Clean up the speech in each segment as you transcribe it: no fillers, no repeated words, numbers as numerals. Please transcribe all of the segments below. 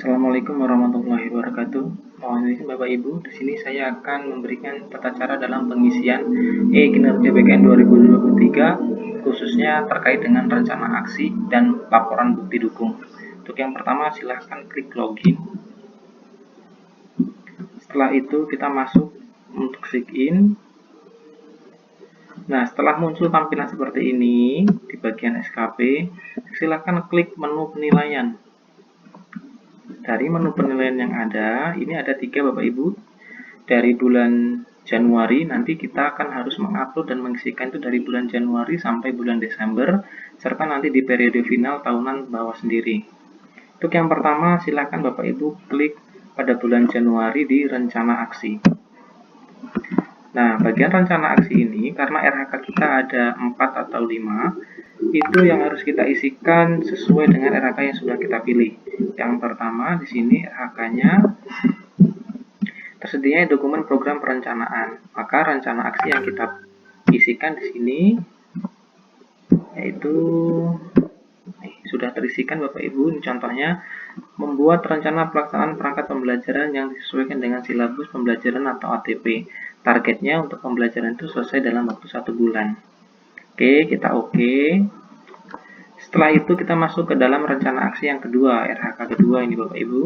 Assalamualaikum warahmatullahi wabarakatuh. Mohon izin Bapak Ibu, di sini saya akan memberikan tata cara dalam pengisian kinerja BKN 2023, khususnya terkait dengan rencana aksi dan laporan bukti dukung. Untuk yang pertama, silahkan klik login. Setelah itu kita masuk untuk sign in. Nah, setelah muncul tampilan seperti ini di bagian SKP, silahkan klik menu penilaian. Dari menu penilaian yang ada, ini ada 3 Bapak Ibu. Dari bulan Januari, nanti kita akan harus mengupload dan mengisikan itu dari bulan Januari sampai bulan Desember, serta nanti di periode final tahunan bawah sendiri. Untuk yang pertama, silakan Bapak Ibu klik pada bulan Januari di rencana aksi. Nah, bagian rencana aksi ini, karena RHK kita ada 4 atau 5, itu yang harus kita isikan sesuai dengan RHK yang sudah kita pilih. Yang pertama di sini RHK-nya tersedia dokumen program perencanaan. Maka rencana aksi yang kita isikan di sini yaitu sudah terisikan Bapak Ibu. Ini contohnya membuat rencana pelaksanaan perangkat pembelajaran yang disesuaikan dengan silabus pembelajaran atau ATP. Targetnya untuk pembelajaran itu selesai dalam waktu 1 bulan. Oke, kita oke. Setelah itu kita masuk ke dalam rencana aksi yang kedua, RHK kedua ini Bapak Ibu.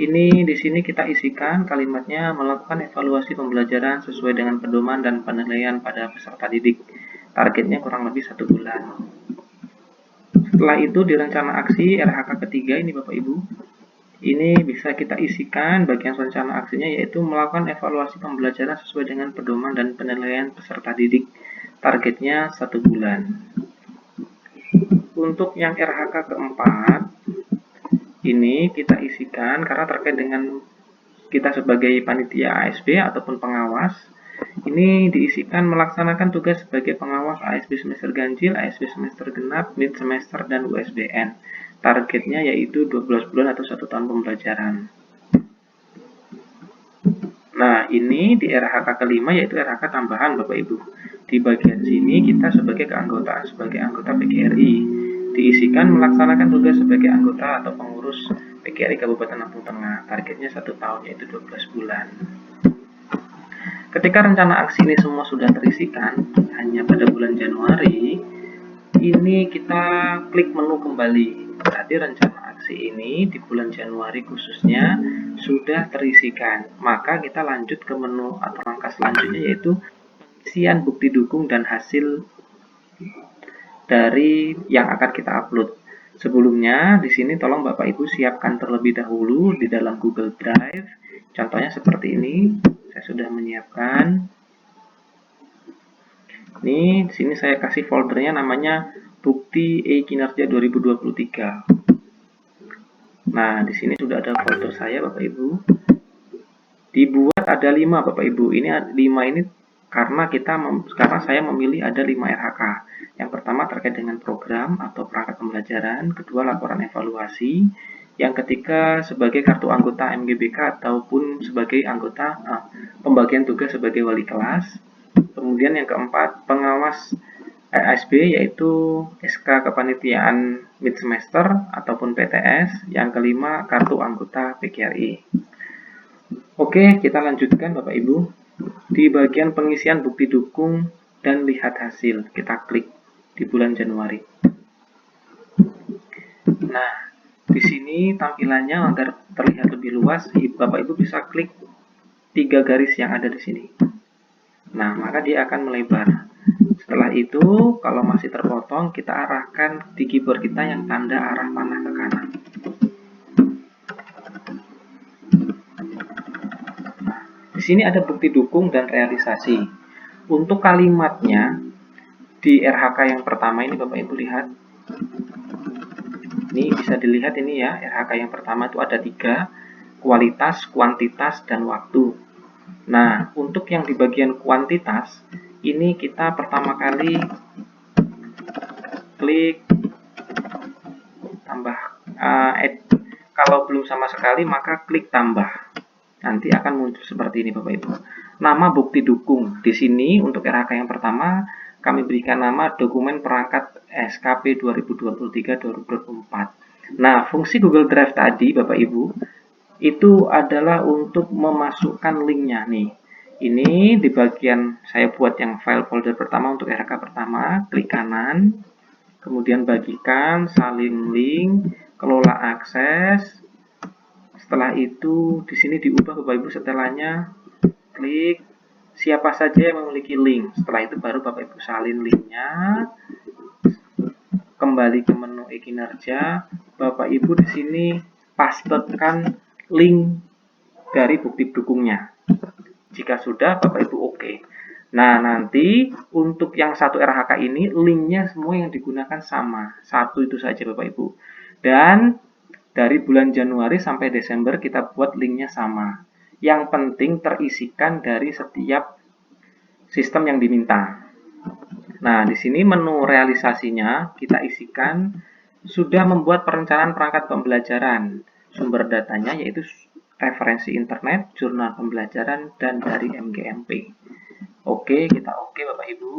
Ini di sini kita isikan kalimatnya melakukan evaluasi pembelajaran sesuai dengan pedoman dan penilaian pada peserta didik. Targetnya kurang lebih 1 bulan. Setelah itu di rencana aksi RHK ketiga ini Bapak Ibu. Ini bisa kita isikan bagian rencana aksinya yaitu melakukan evaluasi pembelajaran sesuai dengan pedoman dan penilaian peserta didik. Targetnya 1 bulan. Untuk yang RHK keempat, ini kita isikan karena terkait dengan kita sebagai panitia ASB ataupun pengawas. Ini diisikan melaksanakan tugas sebagai pengawas ASB semester ganjil, ASB semester genap, mid semester, dan USBN. Targetnya yaitu 12 bulan atau 1 tahun pembelajaran. Nah, ini di RHK kelima yaitu RHK tambahan Bapak Ibu. Di bagian sini kita sebagai keanggotaan sebagai anggota PGRI diisikan melaksanakan tugas sebagai anggota atau pengurus PGRI Kabupaten Lampung Tengah. Targetnya 1 tahun yaitu 12 bulan. Ketika rencana aksi ini semua sudah terisikan hanya pada bulan Januari, ini kita klik menu kembali. Berarti rencana aksi ini di bulan Januari khususnya sudah terisikan. Maka kita lanjut ke menu atau langkah selanjutnya yaitu pengisian bukti dukung dan hasil dari yang akan kita upload. Sebelumnya di sini tolong Bapak Ibu siapkan terlebih dahulu di dalam Google Drive. Contohnya seperti ini. Saya sudah menyiapkan. Ini di sini saya kasih foldernya namanya Bukti kinerja 2023. Nah, di sini sudah ada folder saya Bapak Ibu. Dibuat ada 5 Bapak Ibu. Ini 5 ini karena saya memilih ada 5 RHK. Yang pertama terkait dengan program atau perangkat pembelajaran, kedua laporan evaluasi, yang ketiga sebagai kartu anggota MGBK ataupun sebagai anggota pembagian tugas sebagai wali kelas. Kemudian yang keempat pengawas ASB yaitu SK kepanitiaan mid semester ataupun PTS. Yang kelima kartu anggota PGRI. Oke, kita lanjutkan Bapak Ibu. Di bagian pengisian bukti dukung dan lihat hasil, kita klik di bulan Januari. Nah, di sini tampilannya agar terlihat lebih luas, Bapak Ibu bisa klik 3 garis yang ada di sini. Nah, maka dia akan melebar. Setelah itu, kalau masih terpotong, kita arahkan di keyboard kita yang tanda arah panah ke kanan. Di sini ada bukti dukung dan realisasi. Untuk kalimatnya di RHK yang pertama ini Bapak Ibu lihat. Ini bisa dilihat ini ya, RHK yang pertama itu ada 3, kualitas, kuantitas, dan waktu. Nah, untuk yang di bagian kuantitas, ini kita pertama kali klik tambah. Kalau belum sama sekali maka klik tambah. Nanti akan muncul seperti ini Bapak Ibu. Nama bukti dukung. Di sini untuk RHK yang pertama kami berikan nama dokumen perangkat SKP 2023-2024. Nah, fungsi Google Drive tadi, Bapak Ibu, itu adalah untuk memasukkan linknya nih. Ini di bagian saya buat yang file folder pertama untuk RHK pertama, klik kanan, kemudian bagikan, salin link, kelola akses. Setelah itu di sini diubah Bapak Ibu setelahnya, klik siapa saja yang memiliki link. Setelah itu baru Bapak Ibu salin linknya. Kembali ke menu e-kinerja, Bapak Ibu di sini pastekan link dari bukti dukungnya. Jika sudah, Bapak Ibu oke. Nah, nanti untuk yang satu RHK ini, linknya semua yang digunakan sama. Satu itu saja Bapak Ibu. Dan dari bulan Januari sampai Desember kita buat linknya sama. Yang penting terisikan dari setiap sistem yang diminta. Nah, di sini menu realisasinya kita isikan sudah membuat perencanaan perangkat pembelajaran. Sumber datanya yaitu referensi internet, jurnal pembelajaran, dan dari MGMP. Oke, kita oke Bapak Ibu.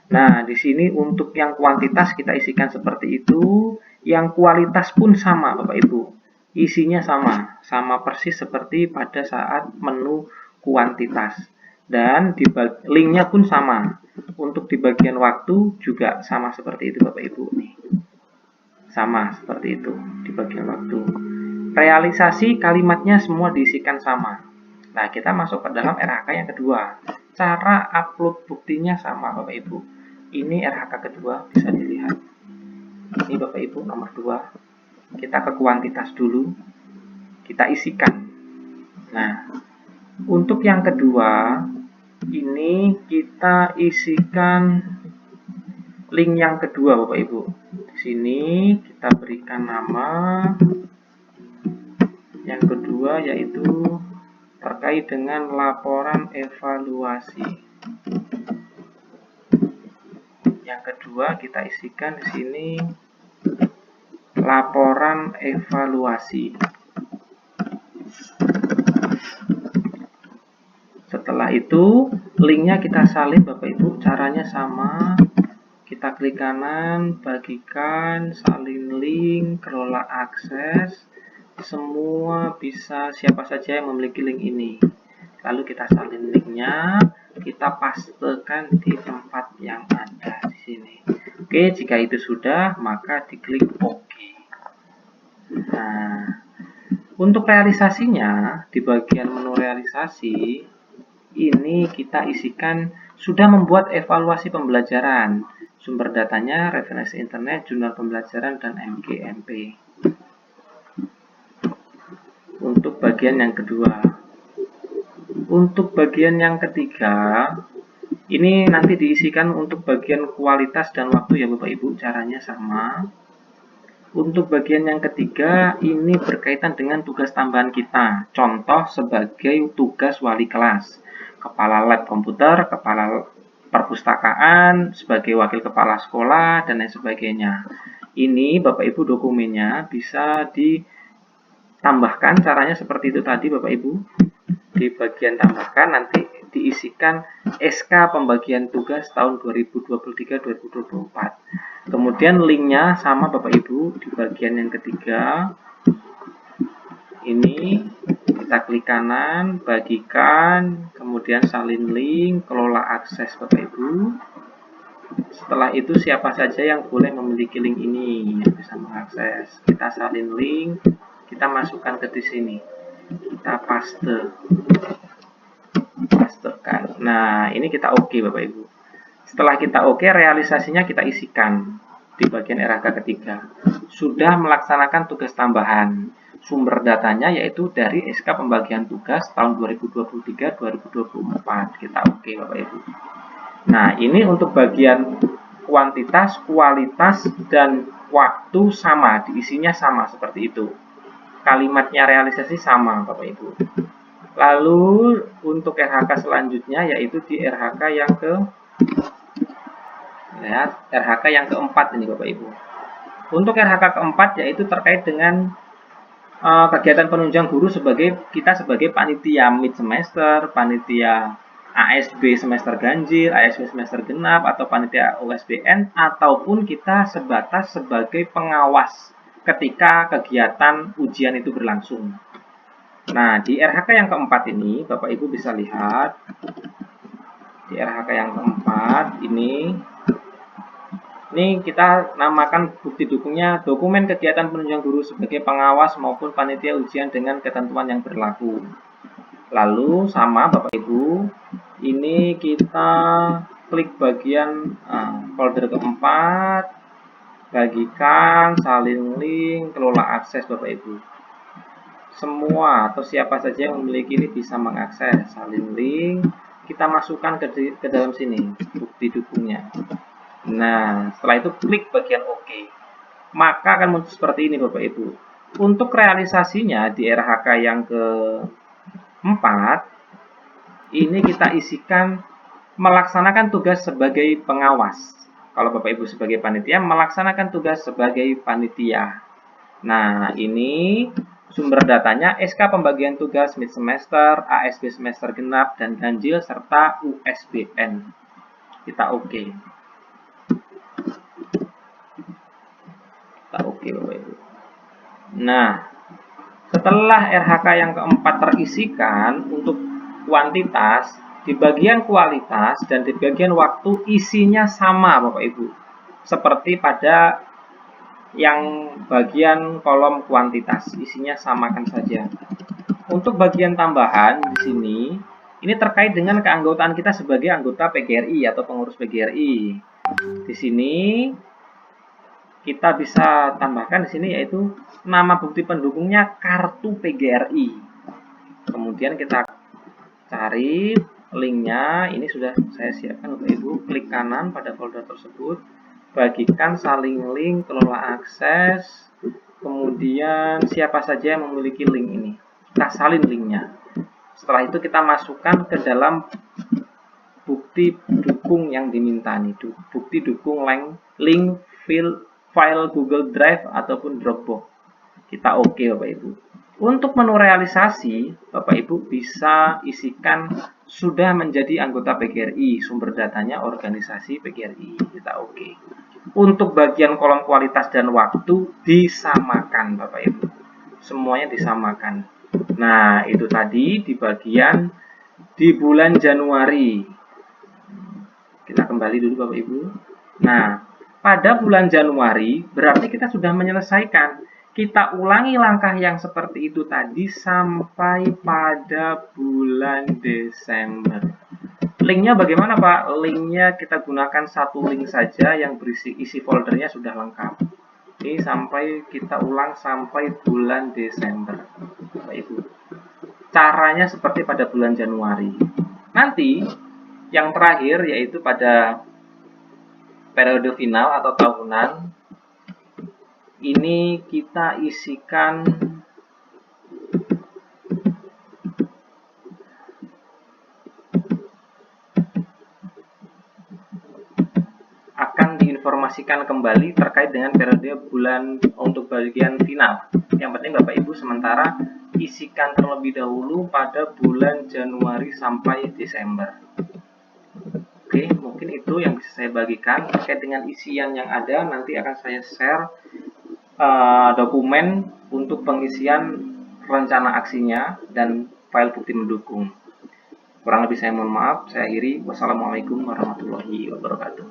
Nah, di sini untuk yang kuantitas kita isikan seperti itu, yang kualitas pun sama Bapak Ibu. Isinya sama persis seperti pada saat menu kuantitas. Dan linknya pun sama. Untuk di bagian waktu juga sama seperti itu Bapak Ibu nih. Sama seperti itu di bagian waktu. Realisasi kalimatnya semua diisikan sama. Nah, kita masuk ke dalam RHK yang kedua. Cara upload buktinya sama Bapak Ibu. Ini RHK kedua bisa dilihat. Ini Bapak Ibu nomor 2. Kita ke kuantitas dulu. Kita isikan. Nah, untuk yang kedua ini kita isikan link yang kedua Bapak Ibu. Di sini kita berikan nama yang kedua yaitu terkait dengan laporan evaluasi. Yang kedua kita isikan di sini laporan evaluasi. Setelah itu linknya kita salin Bapak Ibu, caranya sama. Kita klik kanan, bagikan, salin link, kelola akses. Semua bisa, siapa saja yang memiliki link ini. Lalu kita salin linknya, kita pastekan di tempat yang ada di sini. Oke, jika itu sudah, maka diklik OK. Nah, untuk realisasinya, di bagian menu realisasi, ini kita isikan sudah membuat evaluasi pembelajaran. Sumber datanya referensi internet, jurnal pembelajaran, dan MGMP. Untuk bagian yang kedua. Untuk bagian yang ketiga, ini nanti diisikan untuk bagian kualitas dan waktu ya Bapak Ibu, caranya sama. Untuk bagian yang ketiga, ini berkaitan dengan tugas tambahan kita. Contoh sebagai tugas wali kelas, kepala lab komputer, kepala perpustakaan, sebagai wakil kepala sekolah, dan lain sebagainya. Ini Bapak Ibu dokumennya bisa ditambahkan, caranya seperti itu tadi Bapak Ibu. Di bagian tambahkan nanti diisikan SK pembagian tugas tahun 2023-2024. Kemudian linknya sama Bapak Ibu di bagian yang ketiga. Ini kita klik kanan, bagikan, kemudian salin link, kelola akses Bapak Ibu. Setelah itu siapa saja yang boleh memiliki link ini yang bisa mengakses. Kita salin link, kita masukkan ke di sini. Kita pastekan. Nah, ini kita oke Bapak Ibu. Setelah kita oke, realisasinya kita isikan di bagian RHK ketiga. Sudah melaksanakan tugas tambahan. Sumber datanya yaitu dari SK pembagian tugas tahun 2023-2024. Kita oke Bapak Ibu. Nah, ini untuk bagian kuantitas, kualitas, dan waktu sama, diisinya sama seperti itu. Kalimatnya realisasi sama Bapak Ibu. Lalu untuk RHK selanjutnya yaitu di RHK yang RHK yang keempat ini Bapak Ibu. Untuk RHK keempat yaitu terkait dengan kegiatan penunjang guru kita sebagai panitia mid semester, panitia ASB semester ganjil, ASB semester genap, atau panitia USBN, ataupun kita sebatas sebagai pengawas ketika kegiatan ujian itu berlangsung. Nah, di RHK yang keempat ini, Bapak Ibu bisa lihat, di RHK yang keempat ini kita namakan bukti dukungnya dokumen kegiatan penunjang guru sebagai pengawas maupun panitia ujian dengan ketentuan yang berlaku. Lalu sama Bapak Ibu, ini kita klik bagian folder keempat, bagikan, salin link, kelola akses Bapak Ibu. Semua atau siapa saja yang memiliki ini bisa mengakses. Salin link, kita masukkan ke dalam sini bukti dukungnya. Nah, setelah itu klik bagian OK. Maka akan muncul seperti ini Bapak Ibu. Untuk realisasinya di RHK yang keempat, ini kita isikan melaksanakan tugas sebagai pengawas. Kalau Bapak Ibu sebagai panitia, melaksanakan tugas sebagai panitia. Nah, ini sumber datanya SK pembagian tugas mid semester, ASB semester genap, dan ganjil, serta USBN. Kita OK. Oke Bapak Ibu. Nah, setelah RHK yang keempat terisikan untuk kuantitas, di bagian kualitas dan di bagian waktu isinya sama Bapak Ibu. Seperti pada yang bagian kolom kuantitas, isinya samakan saja. Untuk bagian tambahan di sini, ini terkait dengan keanggotaan kita sebagai anggota PGRI atau pengurus PGRI. Di sini kita bisa tambahkan di sini yaitu nama bukti pendukungnya kartu PGRI. Kemudian kita cari linknya, ini sudah saya siapkan Bapak Ibu. Klik kanan pada folder tersebut, bagikan, salin link, kelola akses. Kemudian siapa saja yang memiliki link ini, kita salin linknya. Setelah itu kita masukkan ke dalam bukti dukung yang diminta nih, bukti dukung link file Google Drive ataupun Dropbox. Kita OK Bapak Ibu. Untuk menu realisasi, Bapak Ibu bisa isikan sudah menjadi anggota PGRI, sumber datanya organisasi PGRI. Kita OK. Untuk bagian kolom kualitas dan waktu disamakan Bapak Ibu. Semuanya disamakan. Nah, itu tadi di bagian di bulan Januari. Kita kembali dulu Bapak Ibu. Nah, pada bulan Januari berarti kita sudah menyelesaikan. Kita ulangi langkah yang seperti itu tadi sampai pada bulan Desember. Linknya bagaimana Pak? Linknya kita gunakan satu link saja yang berisi isi foldernya sudah lengkap. Ini sampai kita ulang sampai bulan Desember Bapak Ibu. Caranya seperti pada bulan Januari. Nanti yang terakhir yaitu pada periode final atau tahunan, ini kita isikan akan diinformasikan kembali terkait dengan periode bulan untuk bagian final. Yang penting Bapak Ibu sementara isikan terlebih dahulu pada bulan Januari sampai Desember. Oke, mungkin itu yang bisa saya bagikan terkait dengan isian yang ada. Nanti akan saya share dokumen untuk pengisian rencana aksinya dan file bukti mendukung. Kurang lebih saya mohon maaf. Saya akhiri. Wassalamualaikum warahmatullahi wabarakatuh.